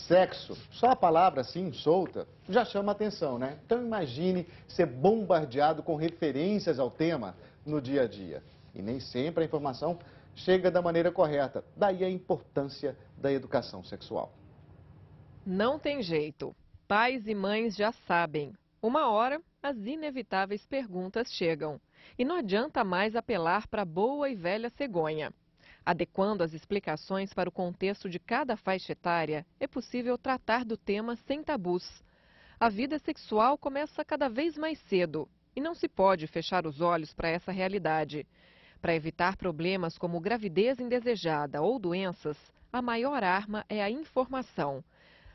Sexo, só a palavra assim, solta, já chama atenção, né? Então imagine ser bombardeado com referências ao tema no dia a dia. E nem sempre a informação chega da maneira correta. Daí a importância da educação sexual. Não tem jeito. Pais e mães já sabem. Uma hora, as inevitáveis perguntas chegam. E não adianta mais apelar para a boa e velha cegonha. Adequando as explicações para o contexto de cada faixa etária, é possível tratar do tema sem tabus. A vida sexual começa cada vez mais cedo e não se pode fechar os olhos para essa realidade. Para evitar problemas como gravidez indesejada ou doenças, a maior arma é a informação.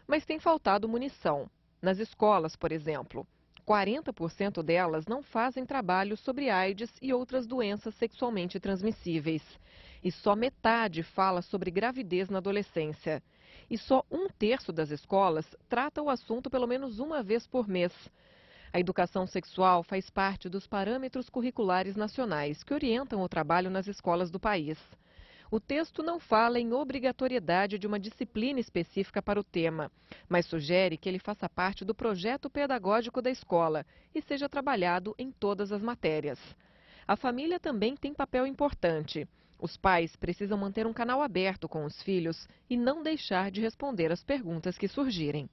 Mas tem faltado munição. Nas escolas, por exemplo, 40% delas não fazem trabalho sobre AIDS e outras doenças sexualmente transmissíveis. E só metade fala sobre gravidez na adolescência. E só 1/3 das escolas trata o assunto pelo menos uma vez por mês. A educação sexual faz parte dos parâmetros curriculares nacionais que orientam o trabalho nas escolas do país. O texto não fala em obrigatoriedade de uma disciplina específica para o tema, mas sugere que ele faça parte do projeto pedagógico da escola e seja trabalhado em todas as matérias. A família também tem papel importante. Os pais precisam manter um canal aberto com os filhos e não deixar de responder as perguntas que surgirem.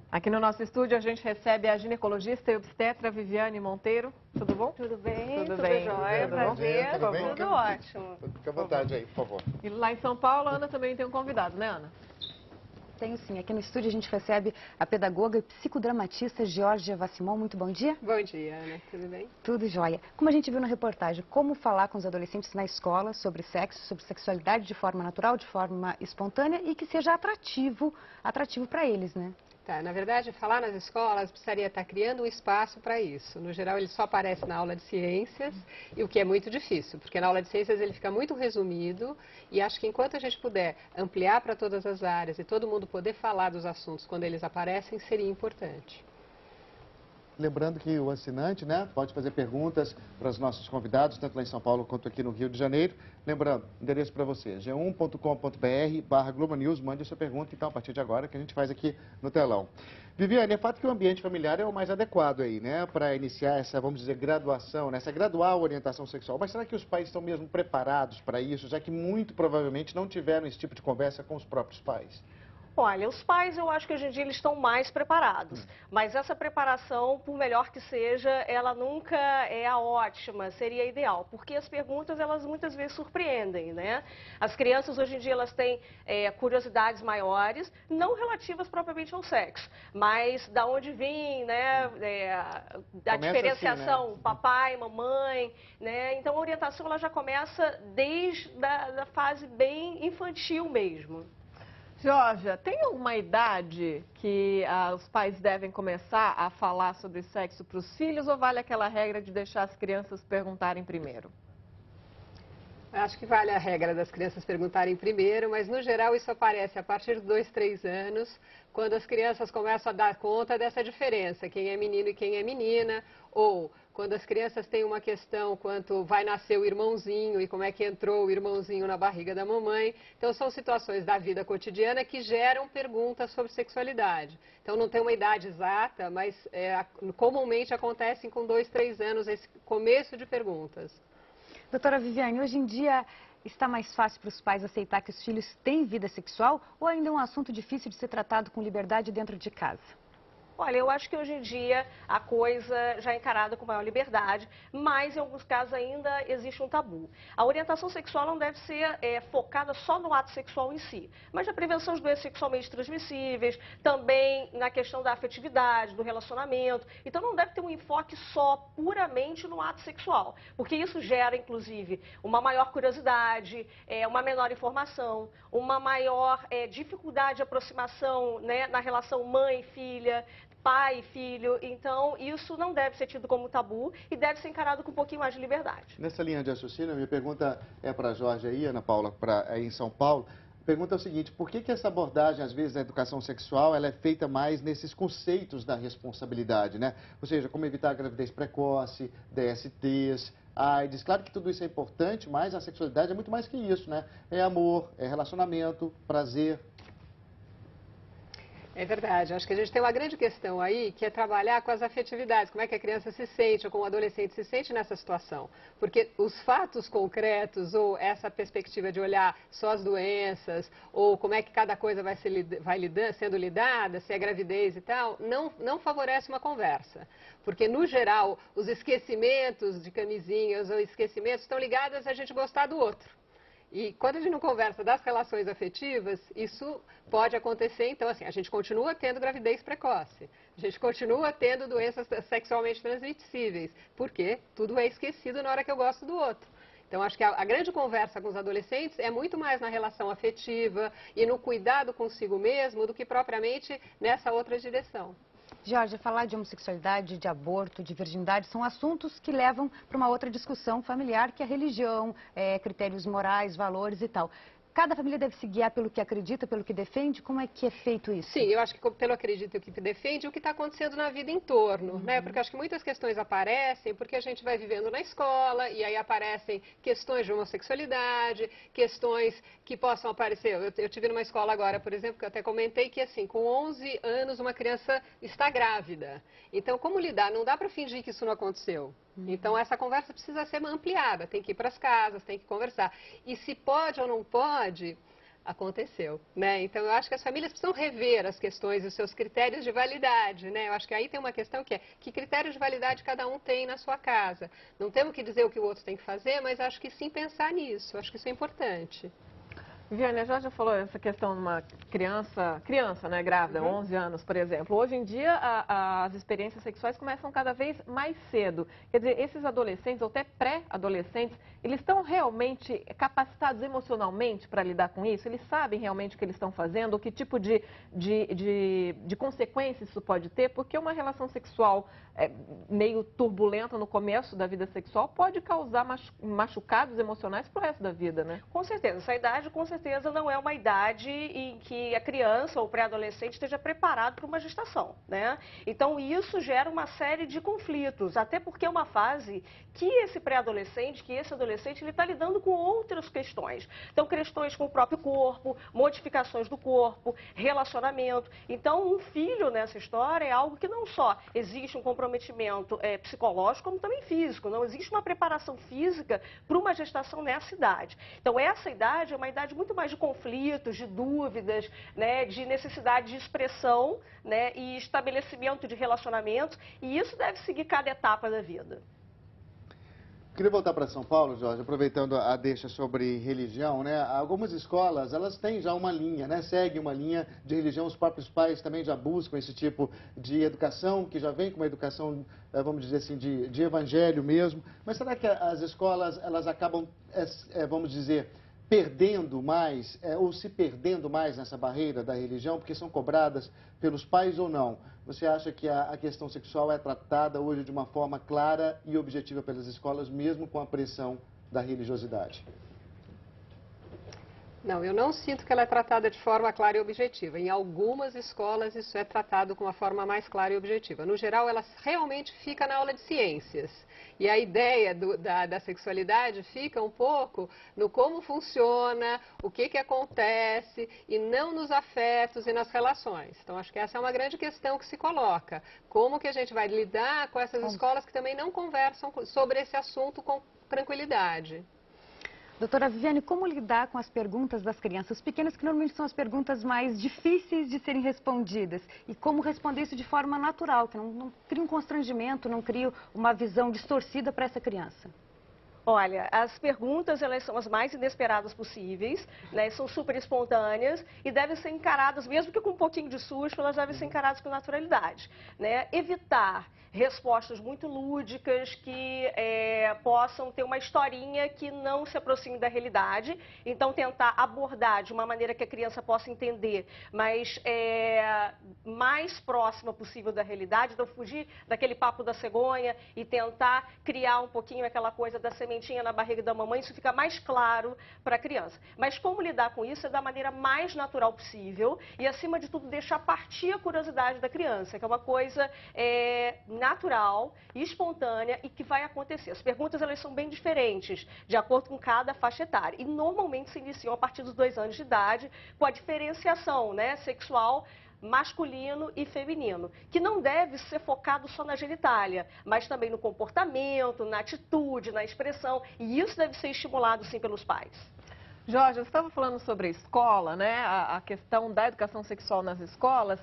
Aqui no nosso estúdio a gente recebe a ginecologista e obstetra Viviane Monteiro. Tudo bom? Tudo bem, Tudo bem. jóia, Tudo prazer, Tudo bem? tudo ótimo. Fique à vontade aí, por favor. E lá em São Paulo, a Ana também tem um convidado, né, Ana? Tenho sim, aqui no estúdio a gente recebe a pedagoga e psicodramatista Georgia Vassimon. Muito bom dia. Bom dia, Ana. Tudo bem? Tudo jóia. Como a gente viu na reportagem, como falar com os adolescentes na escola sobre sexo, sobre sexualidade de forma natural, de forma espontânea e que seja atrativo para eles, né? Tá, na verdade, falar nas escolas precisaria estar criando um espaço para isso. No geral, ele só aparece na aula de ciências, e o que é muito difícil, porque na aula de ciências ele fica muito resumido, e acho que enquanto a gente puder ampliar para todas as áreas e todo mundo poder falar dos assuntos quando eles aparecem, seria importante. Lembrando que o assinante, né, pode fazer perguntas para os nossos convidados, tanto lá em São Paulo quanto aqui no Rio de Janeiro. Lembrando, endereço para você, g1.com.br/Globo News, mande a sua pergunta, então, a partir de agora, que a gente faz aqui no telão. Viviane, é fato que o ambiente familiar é o mais adequado aí, né, para iniciar essa, vamos dizer, graduação, né, essa gradual orientação sexual. Mas será que os pais estão mesmo preparados para isso, já que muito provavelmente não tiveram esse tipo de conversa com os próprios pais? Olha, os pais eu acho que hoje em dia eles estão mais preparados, mas essa preparação, por melhor que seja, ela nunca é a ótima, seria ideal, porque as perguntas elas muitas vezes surpreendem, né? As crianças hoje em dia elas têm curiosidades maiores, não relativas propriamente ao sexo, mas da onde vem, né? A diferenciação, assim, né? Papai, mamãe, né? Então a orientação ela já começa desde a fase bem infantil mesmo. Georgia, tem alguma idade que os pais devem começar a falar sobre sexo para os filhos ou vale aquela regra de deixar as crianças perguntarem primeiro? Acho que vale a regra das crianças perguntarem primeiro, mas no geral isso aparece a partir de 2, 3 anos, quando as crianças começam a dar conta dessa diferença, quem é menino e quem é menina, ou quando as crianças têm uma questão quanto vai nascer o irmãozinho e como é que entrou o irmãozinho na barriga da mamãe. Então são situações da vida cotidiana que geram perguntas sobre sexualidade. Então não tem uma idade exata, mas comumente acontecem com 2, 3 anos esse começo de perguntas. Doutora Viviane, hoje em dia está mais fácil para os pais aceitar que os filhos têm vida sexual ou ainda é um assunto difícil de ser tratado com liberdade dentro de casa? Olha, eu acho que hoje em dia a coisa já é encarada com maior liberdade, mas em alguns casos ainda existe um tabu. A orientação sexual não deve ser focada só no ato sexual em si, mas na prevenção de doenças sexualmente transmissíveis, também na questão da afetividade, do relacionamento. Então não deve ter um enfoque só puramente no ato sexual, porque isso gera, inclusive, uma maior curiosidade, uma menor informação, uma maior dificuldade de aproximação, né, na relação mãe-filha, pai e filho. Então, isso não deve ser tido como tabu e deve ser encarado com um pouquinho mais de liberdade. Nessa linha de raciocínio, minha pergunta é para a Jorge e Ana Paula, aí em São Paulo. A pergunta é o seguinte: por que essa abordagem, às vezes, da educação sexual, ela é feita mais nesses conceitos da responsabilidade, né? Ou seja, como evitar a gravidez precoce, DSTs, AIDS. Claro que tudo isso é importante, mas a sexualidade é muito mais que isso, né? É amor, é relacionamento, prazer. É verdade, acho que a gente tem uma grande questão aí, que é trabalhar com as afetividades, como é que a criança se sente, ou como o adolescente se sente nessa situação. Porque os fatos concretos, ou essa perspectiva de olhar só as doenças, ou como é que cada coisa vai sendo lidada, se é gravidez e tal, não favorece uma conversa. Porque, no geral, os esquecimentos de camisinhas ou esquecimentos estão ligados a gente gostar do outro. E quando a gente não conversa das relações afetivas, isso pode acontecer. Então, assim, a gente continua tendo gravidez precoce, a gente continua tendo doenças sexualmente transmissíveis, porque tudo é esquecido na hora que eu gosto do outro. Então, acho que a grande conversa com os adolescentes é muito mais na relação afetiva e no cuidado consigo mesmo do que propriamente nessa outra direção. Jorge, falar de homossexualidade, de aborto, de virgindade, são assuntos que levam para uma outra discussão familiar, que é religião, critérios morais, valores e tal. Cada família deve se guiar pelo que acredita, pelo que defende? Como é que é feito isso? Sim, eu acho que pelo acredito e o que defende, o que está acontecendo na vida em torno, né? Porque acho que muitas questões aparecem porque a gente vai vivendo na escola e aí aparecem questões de homossexualidade, questões que possam aparecer. Eu tive numa escola agora, por exemplo, que eu até comentei que, assim, com 11 anos uma criança está grávida. Então, como lidar? Não dá para fingir que isso não aconteceu. Então, essa conversa precisa ser ampliada, tem que ir para as casas, tem que conversar. E se pode ou não pode, aconteceu, né? Então, eu acho que as famílias precisam rever as questões e os seus critérios de validade, né? Eu acho que aí tem uma questão que é, que critério de validade cada um tem na sua casa? Não temos que dizer o que o outro tem que fazer, mas acho que sim pensar nisso, acho que isso é importante. Viviane, a Jorge falou essa questão de uma criança, né, grávida, 11 anos, por exemplo. Hoje em dia, as experiências sexuais começam cada vez mais cedo. Quer dizer, esses adolescentes, ou até pré-adolescentes, eles estão realmente capacitados emocionalmente para lidar com isso? Eles sabem realmente o que eles estão fazendo? Que tipo de consequências isso pode ter? Porque uma relação sexual meio turbulenta no começo da vida sexual pode causar machucados emocionais para o resto da vida, né? Com certeza. Essa idade, com certeza, não é uma idade em que a criança ou pré-adolescente esteja preparado para uma gestação, né? Então, isso gera uma série de conflitos, até porque é uma fase que esse pré-adolescente, que esse adolescente, ele está lidando com outras questões. Então, questões com o próprio corpo, modificações do corpo, relacionamento. Então, um filho nessa história é algo que não só existe um comprometimento psicológico, como também físico. Não existe uma preparação física para uma gestação nessa idade. Então, essa idade é uma idade muito mais de conflitos, de dúvidas, né, de necessidade de expressão, né, e estabelecimento de relacionamentos, e isso deve seguir cada etapa da vida. Queria voltar para São Paulo, Jorge, aproveitando a deixa sobre religião, né? Algumas escolas, elas têm já uma linha, né? Seguem uma linha de religião, os próprios pais também já buscam esse tipo de educação, que já vem com uma educação, vamos dizer assim, de evangelho mesmo. Mas será que as escolas, elas acabam, vamos dizer, perdendo mais, ou se perdendo mais nessa barreira da religião, porque são cobradas pelos pais ou não? Você acha que a questão sexual é tratada hoje de uma forma clara e objetiva pelas escolas, mesmo com a pressão da religiosidade? Não, eu não sinto que ela é tratada de forma clara e objetiva. Em algumas escolas isso é tratado com uma forma mais clara e objetiva. No geral, ela realmente fica na aula de ciências. E a ideia da sexualidade fica um pouco no como funciona, o que acontece, e não nos afetos e nas relações. Então, acho que essa é uma grande questão que se coloca. Como que a gente vai lidar com essas escolas que também não conversam sobre esse assunto com tranquilidade? Doutora Viviane, como lidar com as perguntas das crianças pequenas, que normalmente são as perguntas mais difíceis de serem respondidas? E como responder isso de forma natural, que não cria um constrangimento, não cria uma visão distorcida para essa criança? Olha, as perguntas, elas são as mais inesperadas possíveis, né? São super espontâneas e devem ser encaradas, mesmo que com um pouquinho de susto, elas devem ser encaradas com naturalidade, né? Evitar respostas muito lúdicas que possam ter uma historinha que não se aproxime da realidade. Então, tentar abordar de uma maneira que a criança possa entender, mas mais próxima possível da realidade. Então, fugir daquele papo da cegonha e tentar criar um pouquinho aquela coisa da sementinha na barriga da mamãe. Isso fica mais claro para a criança. Mas como lidar com isso é da maneira mais natural possível e, acima de tudo, deixar partir a curiosidade da criança, que é uma coisa natural, espontânea e que vai acontecer. As perguntas, elas são bem diferentes, de acordo com cada faixa etária. E normalmente se iniciam a partir dos 2 anos de idade, com a diferenciação, né, sexual masculino e feminino, que não deve ser focado só na genitália, mas também no comportamento, na atitude, na expressão, e isso deve ser estimulado sim pelos pais. Jorge, você estava falando sobre a escola, né? A questão da educação sexual nas escolas.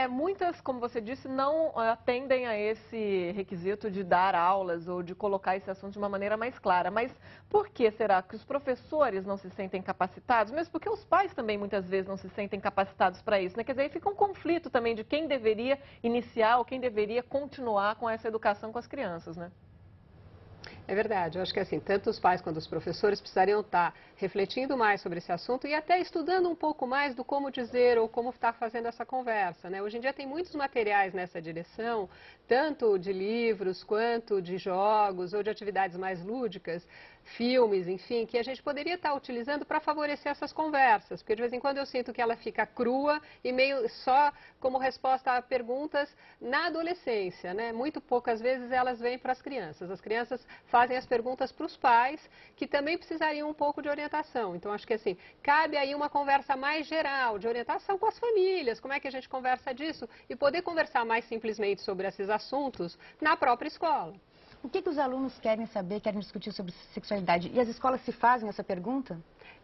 Muitas, como você disse, não atendem a esse requisito de dar aulas ou de colocar esse assunto de uma maneira mais clara. Mas por que será que os professores não se sentem capacitados? Mesmo porque os pais também muitas vezes não se sentem capacitados para isso, né? Quer dizer, aí fica um conflito também de quem deveria iniciar ou quem deveria continuar com essa educação com as crianças, né? É verdade, eu acho que assim, tanto os pais quanto os professores precisariam estar refletindo mais sobre esse assunto e até estudando um pouco mais do como dizer ou como estar fazendo essa conversa, né? Hoje em dia tem muitos materiais nessa direção, tanto de livros quanto de jogos ou de atividades mais lúdicas, filmes, enfim, que a gente poderia estar utilizando para favorecer essas conversas, porque de vez em quando eu sinto que ela fica crua e meio só como resposta a perguntas na adolescência, né? Muito poucas vezes elas vêm para as crianças fazem as perguntas para os pais, que também precisariam um pouco de orientação. Então, acho que assim, cabe aí uma conversa mais geral, de orientação com as famílias, como é que a gente conversa disso, e poder conversar mais simplesmente sobre esses assuntos na própria escola. O que os alunos querem saber, querem discutir sobre sexualidade? E as escolas se fazem essa pergunta?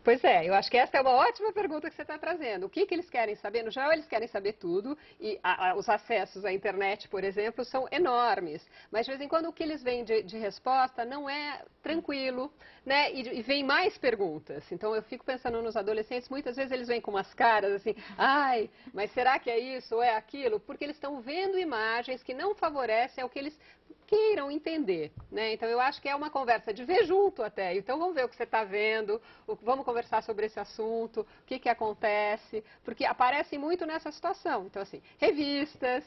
Pois é, eu acho que essa é uma ótima pergunta que você está trazendo. O que eles querem saber? No geral, eles querem saber tudo e os acessos à internet, por exemplo, são enormes. Mas, de vez em quando, o que eles veem de resposta não é tranquilo, né? E vem mais perguntas. Então, eu fico pensando nos adolescentes, muitas vezes eles vêm com umas caras assim, ai, mas será que é isso ou é aquilo? Porque eles estão vendo imagens que não favorecem ao que eles queiram entender, né? Então, eu acho que é uma conversa de ver junto até. Então, vamos ver o que você está vendo, vamos conversar sobre esse assunto, o que acontece, porque aparece muito nessa situação. Então, assim, revistas,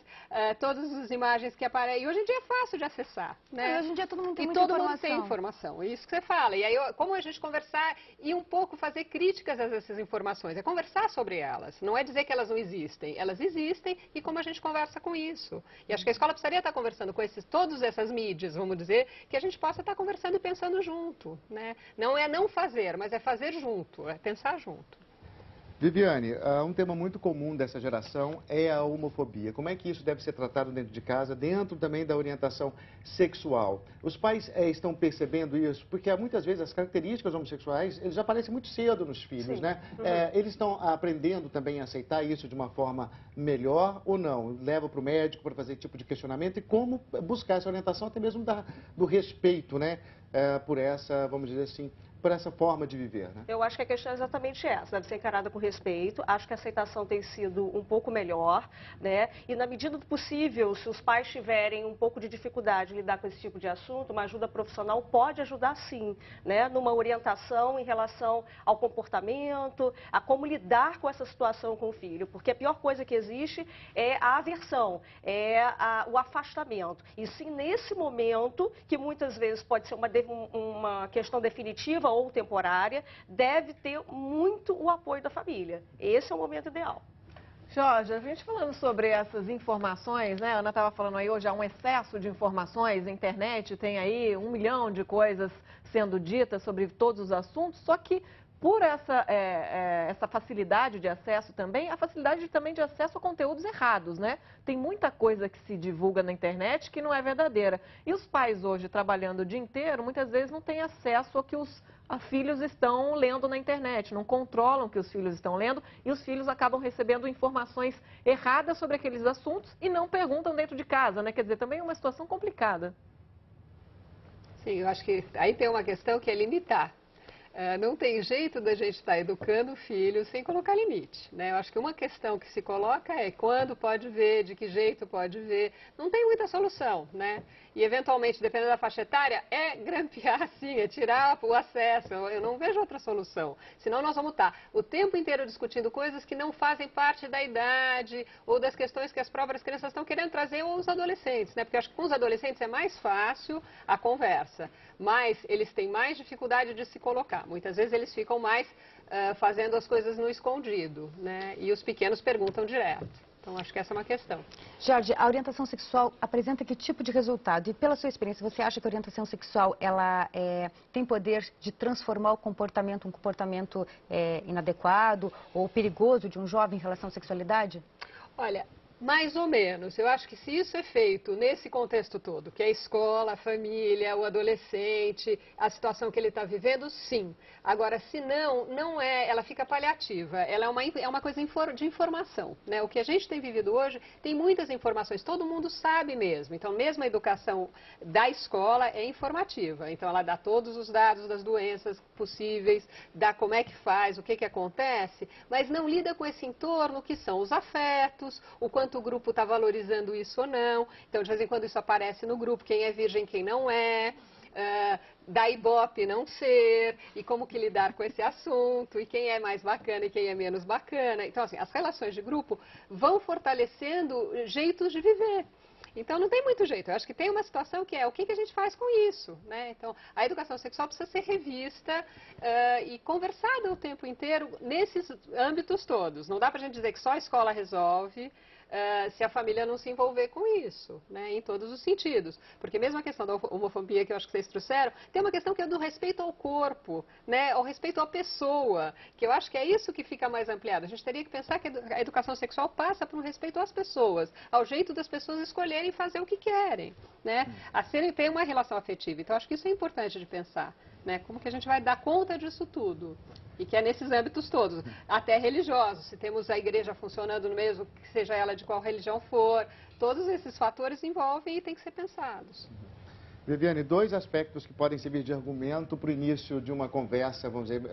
todas as imagens que aparecem. E hoje em dia é fácil de acessar, né? Hoje em dia todo mundo tem e muita todo informação. mundo tem informação, é isso que você fala. E aí, como a gente conversar e um pouco fazer críticas a essas informações, é conversar sobre elas. Não é dizer que elas não existem, elas existem e como a gente conversa com isso. E acho que a escola precisaria estar conversando com todas essas mídias, vamos dizer, que a gente possa estar conversando e pensando junto, né? Não é não fazer, mas é fazer junto, é pensar junto. Viviane, um tema muito comum dessa geração é a homofobia. Como é que isso deve ser tratado dentro de casa, dentro também da orientação sexual? Os pais estão percebendo isso? Porque muitas vezes as características homossexuais, eles aparecem muito cedo nos filhos, Sim. né? Eles estão aprendendo também a aceitar isso de uma forma melhor ou não? Leva para o médico para fazer esse tipo de questionamento e como buscar essa orientação até mesmo do respeito, né? Por essa, vamos dizer assim, por essa forma de viver, né? Eu acho que a questão é exatamente essa, deve ser encarada com respeito. Acho que a aceitação tem sido um pouco melhor, né? E na medida do possível, se os pais tiverem um pouco de dificuldade em lidar com esse tipo de assunto, uma ajuda profissional pode ajudar sim, né? Numa orientação em relação ao comportamento, a como lidar com essa situação com o filho. Porque a pior coisa que existe é a aversão, o afastamento. E sim, nesse momento, que muitas vezes pode ser uma questão definitiva ou temporária, deve ter muito o apoio da família. Esse é o momento ideal. Jorge, a gente falando sobre essas informações, né? A Ana estava falando aí, hoje há um excesso de informações, a internet tem aí 1 milhão de coisas sendo ditas sobre todos os assuntos, só que por essa facilidade de acesso também, a facilidade também de acesso a conteúdos errados, né? Tem muita coisa que se divulga na internet que não é verdadeira. E os pais hoje, trabalhando o dia inteiro, muitas vezes não têm acesso ao que os filhos estão lendo na internet, não controlam o que os filhos estão lendo e os filhos acabam recebendo informações erradas sobre aqueles assuntos e não perguntam dentro de casa, né? Quer dizer, também é uma situação complicada. Sim, eu acho que aí tem uma questão que é limitar. Não tem jeito da gente estar educando o filho sem colocar limite, né? Eu acho que uma questão que se coloca é quando pode ver, de que jeito pode ver. Não tem muita solução, né? E, eventualmente, dependendo da faixa etária, é grampear, sim, é tirar o acesso. Eu não vejo outra solução. Senão, nós vamos estar o tempo inteiro discutindo coisas que não fazem parte da idade ou das questões que as próprias crianças estão querendo trazer ou os adolescentes, né? Porque eu acho que com os adolescentes é mais fácil a conversa, mas eles têm mais dificuldade de se colocar. Muitas vezes eles ficam mais fazendo as coisas no escondido, né? E os pequenos perguntam direto. Então, acho que essa é uma questão. Jorge, a orientação sexual apresenta que tipo de resultado? E pela sua experiência, você acha que a orientação sexual ela tem poder de transformar um comportamento inadequado ou perigoso de um jovem em relação à sexualidade? Olha, mais ou menos. Eu acho que se isso é feito nesse contexto todo, que é a escola, a família, o adolescente, a situação que ele está vivendo, sim. Agora, se não, não é, ela fica paliativa. Ela é uma coisa de informação, né? O que a gente tem vivido hoje tem muitas informações, todo mundo sabe mesmo. Então, mesmo a educação da escola é informativa. Então, ela dá todos os dados das doenças possíveis, dá como é que faz, o que acontece, mas não lida com esse entorno que são os afetos, o quanto o grupo está valorizando isso ou não. Então, de vez em quando isso aparece no grupo, quem é virgem, quem não é, da Ibope não ser, e como que lidar com esse assunto, e quem é mais bacana e quem é menos bacana. Então, assim, as relações de grupo vão fortalecendo jeitos de viver. Então, não tem muito jeito. Eu acho que tem uma situação que é o que a gente faz com isso, né? Então, a educação sexual precisa ser revista e conversada o tempo inteiro nesses âmbitos todos. Não dá pra gente dizer que só a escola resolve se a família não se envolver com isso, né? Em todos os sentidos. Porque mesmo a questão da homofobia que eu acho que vocês trouxeram, tem uma questão que é do respeito ao corpo, né? Ao respeito à pessoa, que eu acho que é isso que fica mais ampliado. A gente teria que pensar que a educação sexual passa por um respeito às pessoas, ao jeito das pessoas escolherem fazer o que querem, né? A serem ter uma relação afetiva. Então, acho que isso é importante de pensar, né? Como que a gente vai dar conta disso tudo? E que é nesses âmbitos todos, até religiosos. Se temos a igreja funcionando no mesmo, que seja ela de qual religião for, todos esses fatores envolvem e têm que ser pensados. Viviane, dois aspectos que podem servir de argumento para o início de uma conversa, vamos dizer,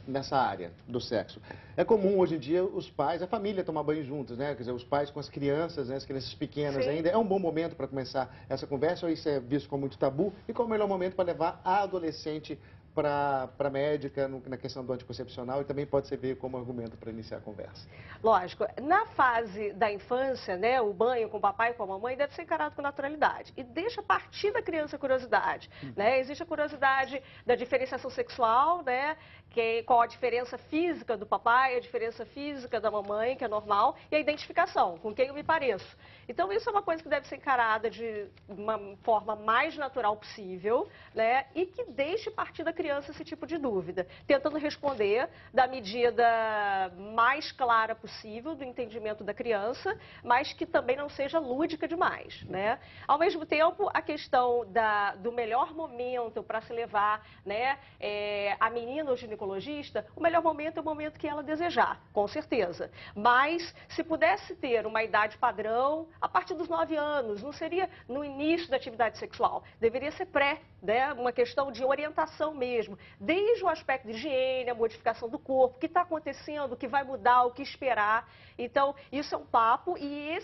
nessa área do sexo. É comum hoje em dia os pais, a família tomar banho juntos, né? Quer dizer, os pais com as crianças, né? As crianças pequenas. Sim. Ainda. É um bom momento para começar essa conversa ou isso é visto como muito tabu? E qual é o melhor momento para levar a adolescente para a médica na questão do anticoncepcional e também pode servir como argumento para iniciar a conversa? Lógico, na fase da infância, né, o banho com o papai e com a mamãe deve ser encarado com naturalidade e deixa partir da criança a curiosidade, né? Existe a curiosidade da diferenciação sexual, né, qual a diferença física do papai, a diferença física da mamãe, que é normal, e a identificação, com quem eu me pareço. Então, isso é uma coisa que deve ser encarada de uma forma mais natural possível, né, e que deixe partir da criança esse tipo de dúvida, tentando responder da medida mais clara possível do entendimento da criança, mas que também não seja lúdica demais, né? Ao mesmo tempo, a questão do melhor momento para se levar, né, a menina ao ginecologista, o melhor momento é o momento que ela desejar, com certeza. Mas, se pudesse ter uma idade padrão, a partir dos 9 anos, não seria no início da atividade sexual, deveria ser pré, né? Uma questão de orientação mesmo, desde o aspecto de higiene, a modificação do corpo, o que está acontecendo, o que vai mudar, o que esperar. Então, isso é um papo e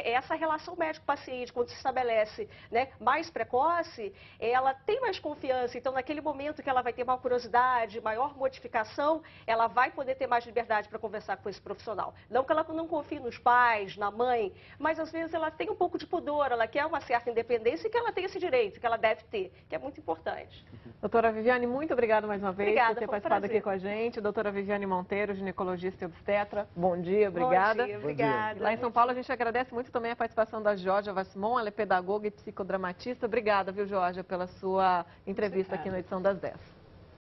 essa relação médico-paciente, quando se estabelece, né, mais precoce, ela tem mais confiança. Então, naquele momento que ela vai ter maior curiosidade, maior modificação, ela vai poder ter mais liberdade para conversar com esse profissional. Não que ela não confie nos pais, na mãe, mas às vezes ela tem um pouco de pudor, ela quer uma certa independência e que ela tem esse direito, que ela deve ter, que é muito importante. Doutora Viviane, muito obrigada mais uma vez Obrigada, por ter participado aqui com a gente. Doutora Viviane Monteiro, ginecologista e obstetra, bom dia, obrigada. Bom dia, obrigada. Lá em São Paulo a gente agradece muito também a participação da Georgia Vassmon, ela é pedagoga e psicodramatista. Obrigada, viu, Georgia, pela sua entrevista aqui na edição das 10.